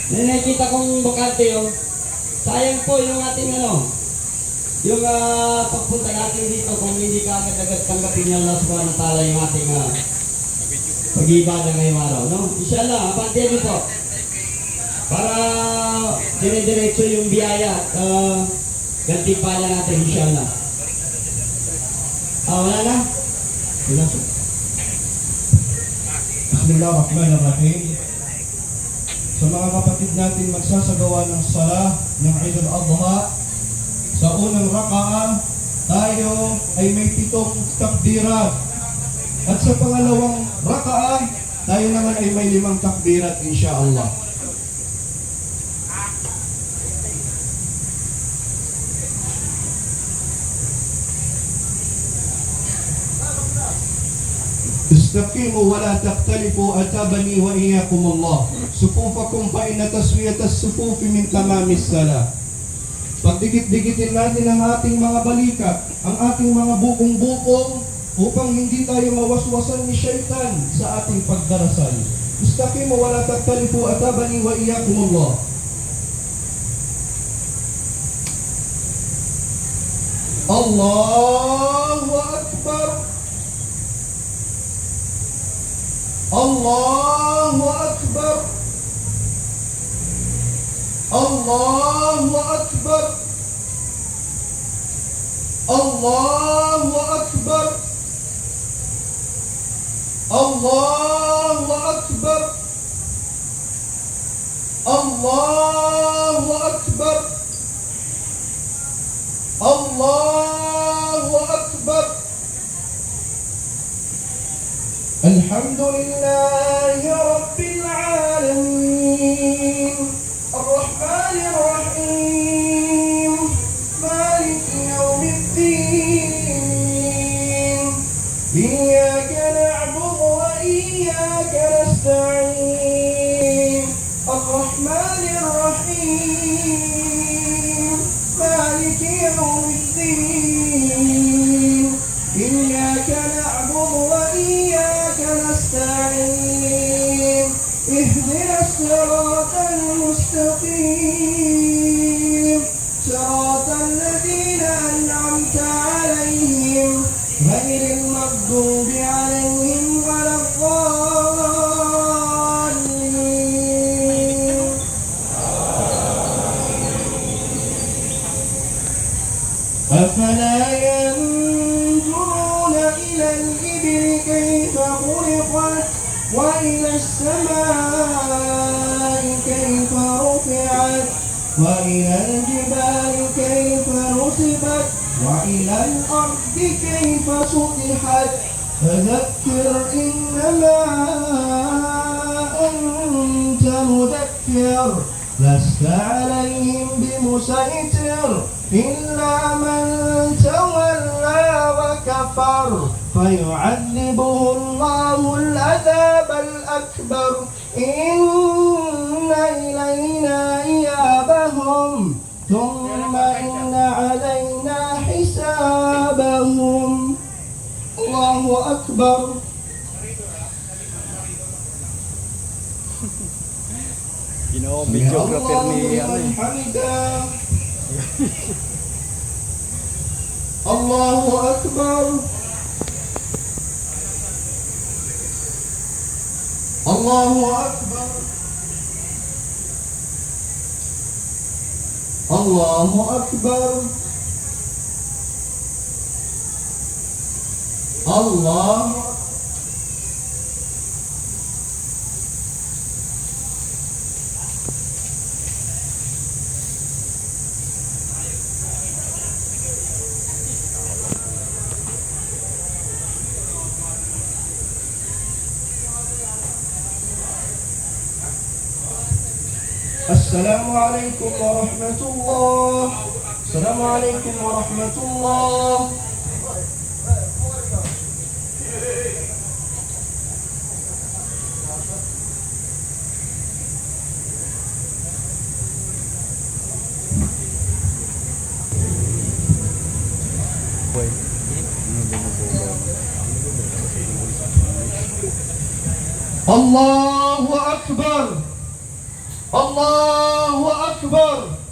May nakikita kong bakante yun. Sayang po yung ating yung pagpunta natin dito kung hindi ka agad-agad tanggapin ng Allah subhanahu wa ta'ala yung ating pag-ibada ngayong araw, no? Inshallah, abante dito. Para dire-diretso yung biyaya at gantimpala natin, inshallah. Wala na? Wala. Bismillahirrahmanirrahim. Sa mga kapatid natin magsasagawa ng salah ng Eid al-Adha, sa unang raka'a, tayo ay may 7 takbirat. At sa pangalawang raka'a, tayo naman ay may 5 takbirat insyaallah. استقيموا ولا تختلفوا أتابني وإياكم الله صفوفكم فإن تسوية الصفوف من تمام الصلاة. Pagdikit-dikitin natin ang ating mga balikat, ang ating mga bukong-bukong upang hindi tayo mawaswasan ni syaitan sa ating pagdarasal. Istaqimu wa la taktalifu atabani wa iyyakumullah. Allahu Akbar. Allahu Akbar. Allahu Akbar. Allahu Akbar. Allahu Akbar. Allahu Akbar. Allahu Akbar. Alhamdulillahi Rabbil Alamin. Ar-Rahmanir Rahim. Maliki Yawmiddin. Iyyaka na'budu wa iyyaka nasta'in. Ar-Rahmanir Rahim. Maliki Yawmiddin. Iyyaka na'budu wa iyyaka nasta'in. اهدنا الصراط المستقيم صراط الذين أنعمت عليهم غير المغضوب عليهم ولا الضالين. أفلا ينظرون إلى الإبل كيف خلقت وإلى السماء كيف رفعت وإلى الجبال كيف نصبت وإلى الأرض كيف سطحت فذكر إنما أنت مذكر لست عليهم بمسيطر إلا من تولى وكفر فيعذبه الله العذاب الأكبر إن إلينا إيابهم ثم إن علينا حسابهم. الله أكبر. Videographer ni Allahu Akbar. Allahu Akbar. Allahu Akbar. Allahu Assalamu alaikum warahmatullah. Assalamu alaikum warahmatullah. Allahu Akbar. Allah Akbar!